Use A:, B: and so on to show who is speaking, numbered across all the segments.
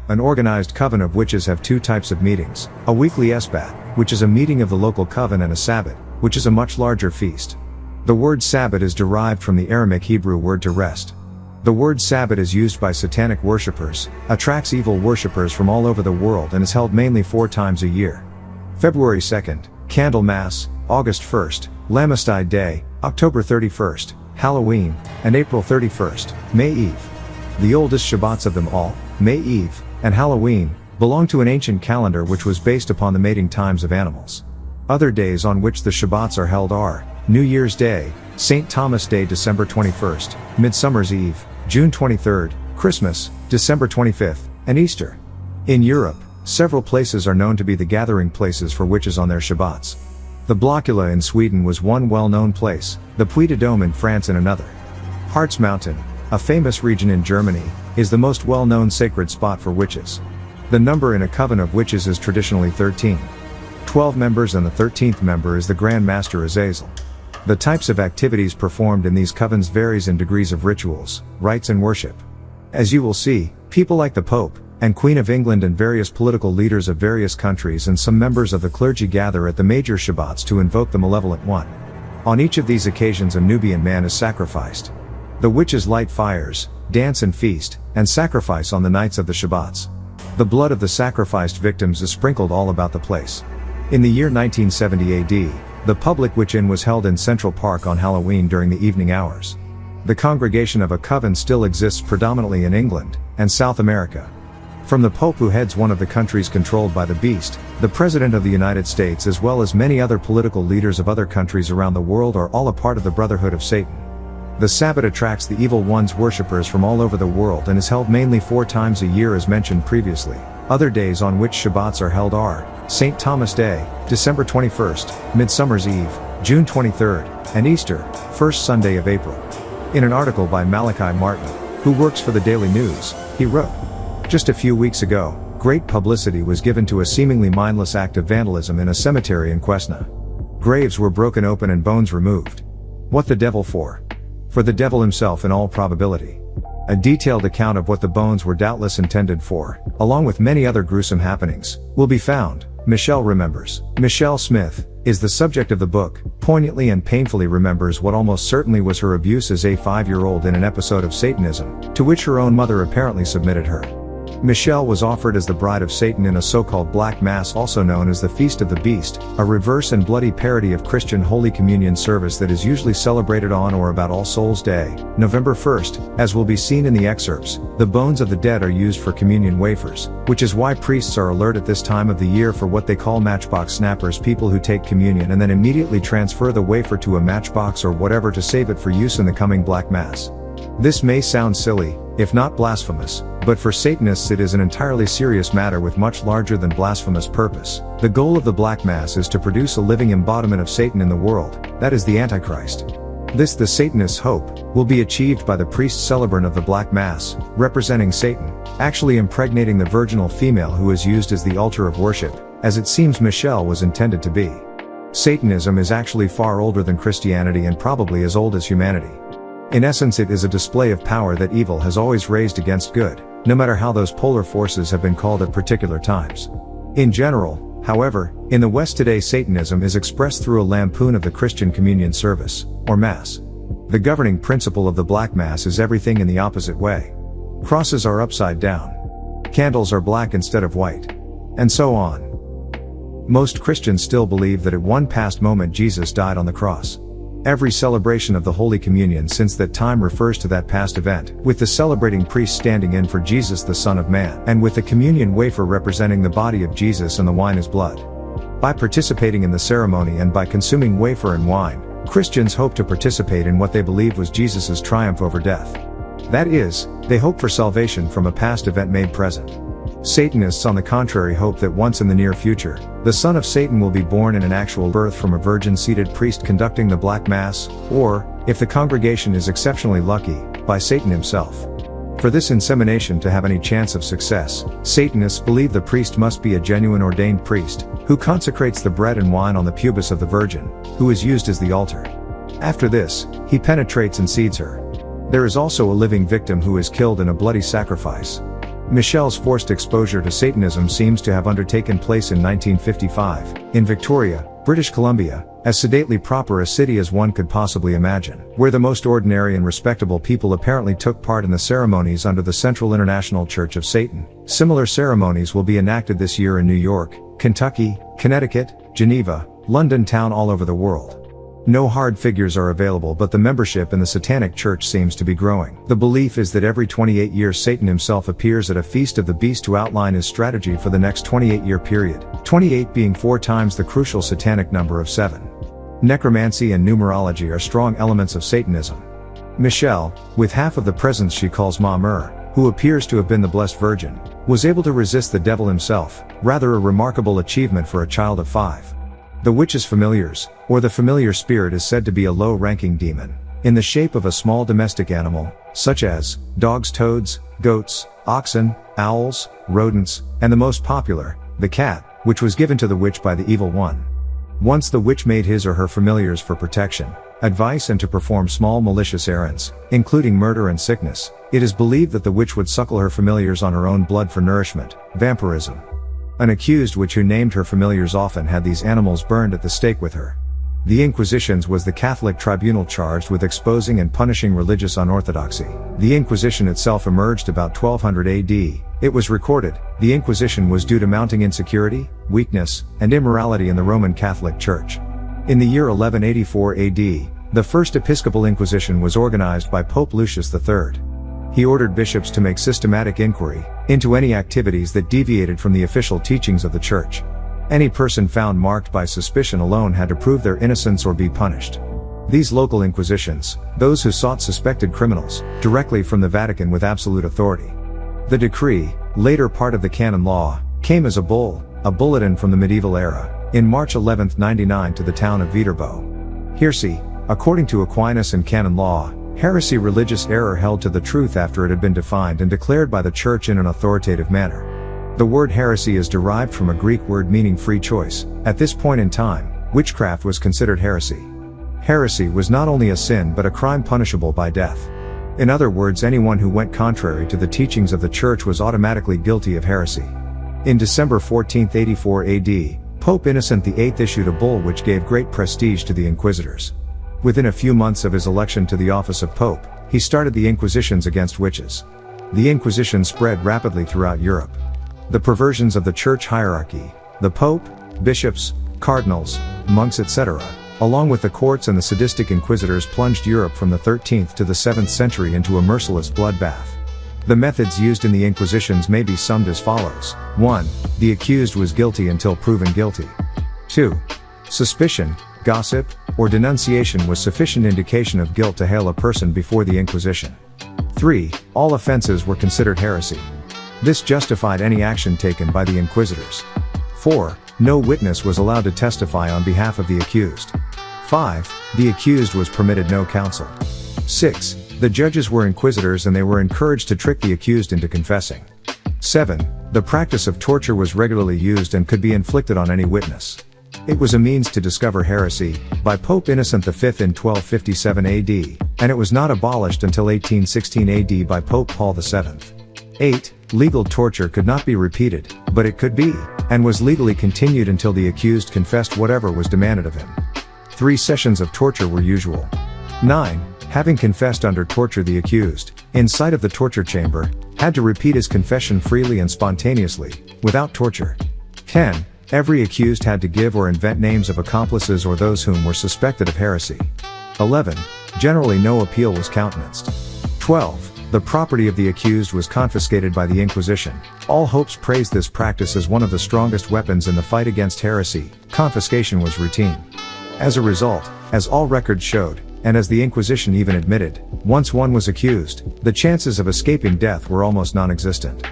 A: An organized coven of witches have two types of meetings: a weekly SABAT, which is a meeting of the local coven, and a Sabbath, which is a much larger feast. The word Sabbath is derived from the Aramaic Hebrew word to rest. The word Sabbath is used by Satanic worshippers, attracts evil worshippers from all over the world, and is held mainly 4 times a year. February 2nd, Candle Mass; August 1st, Lamastide Day; October 31st, Halloween; and April 31st, May Eve. The oldest Shabbats of them all, May Eve and Halloween, belong to an ancient calendar which was based upon the mating times of animals. Other days on which the Shabbats are held are New Year's Day, St. Thomas Day December 21st, Midsummer's Eve, June 23rd, Christmas, December 25th, and Easter. In Europe, several places are known to be the gathering places for witches on their Shabbats. The Blockula in Sweden was one well-known place, the Puy de Dôme in France in another. Harz Mountain, a famous region in Germany, is the most well-known sacred spot for witches. The number in a coven of witches is traditionally 13. 12 members, and the 13th member is the Grand Master Azazel. The types of activities performed in these covens varies in degrees of rituals, rites and worship. As you will see, people like the Pope and Queen of England and various political leaders of various countries and some members of the clergy gather at the major Shabbats to invoke the Malevolent One. On each of these occasions a Nubian man is sacrificed. The witches light fires, dance and feast, and sacrifice on the nights of the Shabbats. The blood of the sacrificed victims is sprinkled all about the place. In the year 1970 AD, the public witch-in was held in Central Park on Halloween during the evening hours. The congregation of a coven still exists predominantly in England and South America. From the Pope, who heads one of the countries controlled by the beast, the President of the United States, as well as many other political leaders of other countries around the world, are all a part of the Brotherhood of Satan. The Sabbath attracts the evil one's worshippers from all over the world and is held mainly 4 times a year as mentioned previously. Other days on which Shabbats are held are St. Thomas Day, December 21st, Midsummer's Eve, June 23rd, and Easter, first Sunday of April. In an article by Malachi Martin, who works for the Daily News, he wrote, "Just a few weeks ago, great publicity was given to a seemingly mindless act of vandalism in a cemetery in Quesna. Graves were broken open and bones removed. What the devil for? For the devil himself in all probability. A detailed account of what the bones were doubtless intended for, along with many other gruesome happenings, will be found." Michelle remembers. Michelle Smith is the subject of the book, poignantly and painfully remembers what almost certainly was her abuse as a 5-year-old in an episode of Satanism, to which her own mother apparently submitted her. Michelle was offered as the bride of Satan in a so-called Black Mass, also known as the Feast of the Beast, a reverse and bloody parody of Christian Holy Communion service that is usually celebrated on or about All Souls Day, November 1st. As will be seen in the excerpts, the bones of the dead are used for communion wafers, which is why priests are alert at this time of the year for what they call matchbox snappers, people who take communion and then immediately transfer the wafer to a matchbox or whatever to save it for use in the coming Black Mass. This may sound silly, if not blasphemous, but for Satanists it is an entirely serious matter with much larger than blasphemous purpose. The goal of the Black Mass is to produce a living embodiment of Satan in the world, that is the Antichrist. This, the Satanists hope, will be achieved by the priest celebrant of the Black Mass, representing Satan, actually impregnating the virginal female who is used as the altar of worship, as it seems Michelle was intended to be. Satanism is actually far older than Christianity and probably as old as humanity. In essence, it is a display of power that evil has always raised against good, no matter how those polar forces have been called at particular times. In general, however, in the West today Satanism is expressed through a lampoon of the Christian communion service, or Mass. The governing principle of the Black Mass is everything in the opposite way. Crosses are upside down. Candles are black instead of white. And so on. Most Christians still believe that at one past moment Jesus died on the cross. Every celebration of the Holy Communion since that time refers to that past event, with the celebrating priest standing in for Jesus the Son of Man, and with the communion wafer representing the body of Jesus and the wine as blood. By participating in the ceremony and by consuming wafer and wine, Christians hope to participate in what they believe was Jesus' triumph over death. That is, they hope for salvation from a past event made present. Satanists, on the contrary, hope that once in the near future, the son of Satan will be born in an actual birth from a virgin-seated priest conducting the Black Mass, or, if the congregation is exceptionally lucky, by Satan himself. For this insemination to have any chance of success, Satanists believe the priest must be a genuine ordained priest, who consecrates the bread and wine on the pubis of the virgin, who is used as the altar. After this, he penetrates and seeds her. There is also a living victim who is killed in a bloody sacrifice. Michelle's forced exposure to Satanism seems to have undertaken place in 1955, in Victoria, British Columbia, as sedately proper a city as one could possibly imagine, where the most ordinary and respectable people apparently took part in the ceremonies under the Central International Church of Satan. Similar ceremonies will be enacted this year in New York, Kentucky, Connecticut, Geneva, London town all over the world. No hard figures are available, but the membership in the Satanic Church seems to be growing. The belief is that every 28 years Satan himself appears at a feast of the beast to outline his strategy for the next 28-year period, 28 being 4 times the crucial satanic number of 7. Necromancy and numerology are strong elements of Satanism. Michelle, with half of the presence she calls Ma-Mer, who appears to have been the Blessed Virgin, was able to resist the devil himself, rather a remarkable achievement for a child of 5. The witch's familiars, or the familiar spirit, is said to be a low-ranking demon, in the shape of a small domestic animal, such as dogs, toads, goats, oxen, owls, rodents, and the most popular, the cat, which was given to the witch by the evil one. Once the witch made his or her familiars for protection, advice, and to perform small malicious errands, including murder and sickness, it is believed that the witch would suckle her familiars on her own blood for nourishment, vampirism. An accused witch who named her familiars often had these animals burned at the stake with her. The Inquisitions was the Catholic tribunal charged with exposing and punishing religious unorthodoxy. The Inquisition itself emerged about 1200 AD. It was recorded, the Inquisition was due to mounting insecurity, weakness, and immorality in the Roman Catholic Church. In the year 1184 AD, the First Episcopal Inquisition was organized by Pope Lucius III. He ordered bishops to make systematic inquiry into any activities that deviated from the official teachings of the Church. Any person found marked by suspicion alone had to prove their innocence or be punished. These local inquisitions, those who sought suspected criminals, directly from the Vatican with absolute authority. The decree, later part of the canon law, came as a bull, a bulletin from the medieval era, in March 1199 to the town of Viterbo. Heresy, according to Aquinas and canon law, heresy, religious error held to the truth after it had been defined and declared by the Church in an authoritative manner. The word heresy is derived from a Greek word meaning free choice. At this point in time, witchcraft was considered heresy. Heresy was not only a sin but a crime punishable by death. In other words, anyone who went contrary to the teachings of the Church was automatically guilty of heresy. In December 1484 AD, Pope Innocent VIII issued a bull which gave great prestige to the inquisitors. Within a few months of his election to the office of Pope, he started the Inquisitions against witches. The Inquisition spread rapidly throughout Europe. The perversions of the church hierarchy, the Pope, bishops, cardinals, monks, etc., along with the courts and the sadistic inquisitors plunged Europe from the 13th to the 7th century into a merciless bloodbath. The methods used in the Inquisitions may be summed as follows. 1. The accused was guilty until proven guilty. 2. Suspicion, gossip, or denunciation was sufficient indication of guilt to hale a person before the Inquisition. 3. All offenses were considered heresy. This justified any action taken by the inquisitors. 4. No witness was allowed to testify on behalf of the accused. 5. The accused was permitted no counsel. 6. The judges were inquisitors and they were encouraged to trick the accused into confessing. 7. The practice of torture was regularly used and could be inflicted on any witness. It was a means to discover heresy, by Pope Innocent V in 1257 AD, and it was not abolished until 1816 AD by Pope Paul VII. 8. Legal torture could not be repeated, but it could be, and was legally continued until the accused confessed whatever was demanded of him. 3 sessions of torture were usual. 9. Having confessed under torture, the accused, in sight of the torture chamber, had to repeat his confession freely and spontaneously, without torture. 10. Every accused had to give or invent names of accomplices or those whom were suspected of heresy. 11. Generally no appeal was countenanced. 12. The property of the accused was confiscated by the Inquisition. All hopes praised this practice as one of the strongest weapons in the fight against heresy. Confiscation was routine. As a result, as all records showed, and as the Inquisition even admitted, once one was accused, the chances of escaping death were almost non-existent.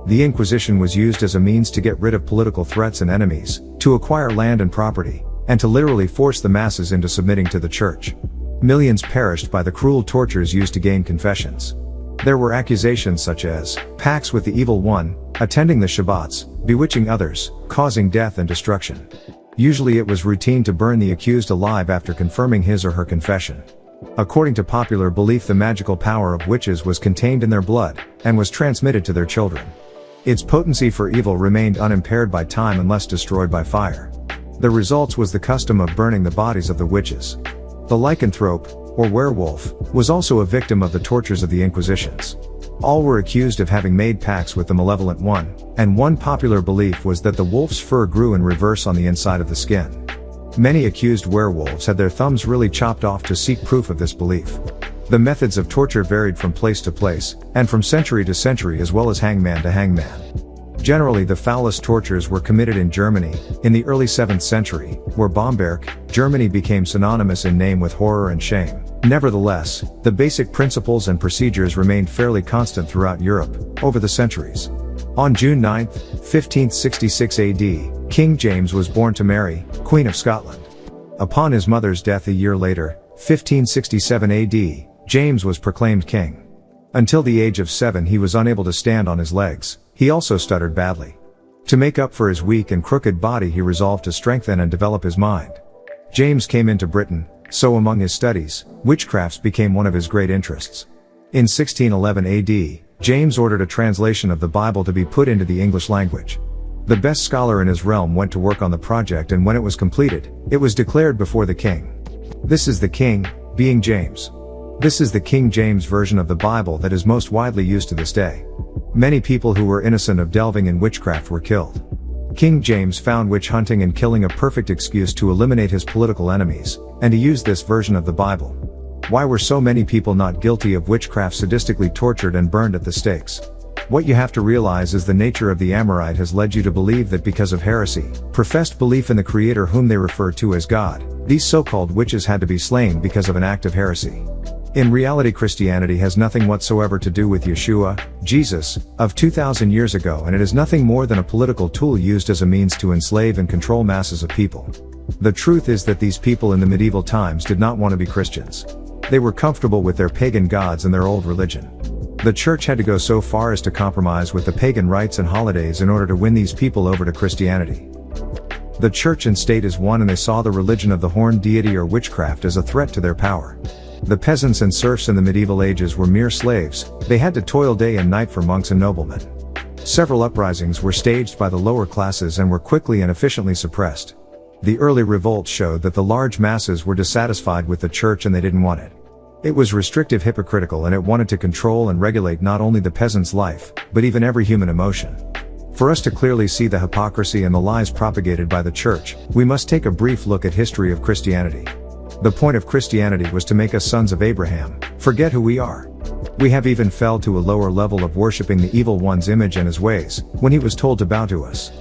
A: The Inquisition was used as a means to get rid of political threats and enemies, to acquire land and property, and to literally force the masses into submitting to the Church. Millions perished by the cruel tortures used to gain confessions. There were accusations such as pacts with the evil one, attending the Shabbats, bewitching others, causing death and destruction. Usually it was routine to burn the accused alive after confirming his or her confession. According to popular belief, the magical power of witches was contained in their blood, and was transmitted to their children. Its potency for evil remained unimpaired by time unless destroyed by fire. The results was the custom of burning the bodies of the witches. The lycanthrope, or werewolf, was also a victim of the tortures of the Inquisitions. All were accused of having made pacts with the malevolent one, and one popular belief was that the wolf's fur grew in reverse on the inside of the skin. Many accused werewolves had their thumbs really chopped off to seek proof of this belief. The methods of torture varied from place to place, and from century to century, as well as hangman to hangman. Generally, the foulest tortures were committed in Germany, in the early 7th century, where Bamberg, Germany became synonymous in name with horror and shame. Nevertheless, the basic principles and procedures remained fairly constant throughout Europe, over the centuries. On June 9, 1566 AD, King James was born to Mary, Queen of Scotland. Upon his mother's death a year later, 1567 AD, James was proclaimed king. Until the age of 7 he was unable to stand on his legs. He also stuttered badly. To make up for his weak and crooked body, he resolved to strengthen and develop his mind. James came into Britain, so among his studies, witchcrafts became one of his great interests. In 1611 AD, James ordered a translation of the Bible to be put into the English language. The best scholar in his realm went to work on the project, and when it was completed, it was declared before the king. This is the king, being James. This is the King James version of the Bible that is most widely used to this day. Many people who were innocent of delving in witchcraft were killed. King James found witch hunting and killing a perfect excuse to eliminate his political enemies, and he used this version of the Bible. Why were so many people not guilty of witchcraft sadistically tortured and burned at the stakes? What you have to realize is the nature of the Amorite has led you to believe that because of heresy, professed belief in the Creator whom they refer to as God, these so-called witches had to be slain because of an act of heresy. In reality, Christianity has nothing whatsoever to do with Yeshua, Jesus, of 2,000 years ago, and it is nothing more than a political tool used as a means to enslave and control masses of people. The truth is that these people in the medieval times did not want to be Christians. They were comfortable with their pagan gods and their old religion. The church had to go so far as to compromise with the pagan rites and holidays in order to win these people over to Christianity. The church and state is one, and they saw the religion of the horned deity or witchcraft as a threat to their power. The peasants and serfs in the medieval ages were mere slaves. They had to toil day and night for monks and noblemen. Several uprisings were staged by the lower classes and were quickly and efficiently suppressed. The early revolts showed that the large masses were dissatisfied with the church and they didn't want it. It was restrictive, hypocritical, and it wanted to control and regulate not only the peasant's life, but even every human emotion. For us to clearly see the hypocrisy and the lies propagated by the church, we must take a brief look at history of Christianity. The point of Christianity was to make us sons of Abraham, forget who we are. We have even fell to a lower level of worshipping the evil one's image and his ways, when he was told to bow to us.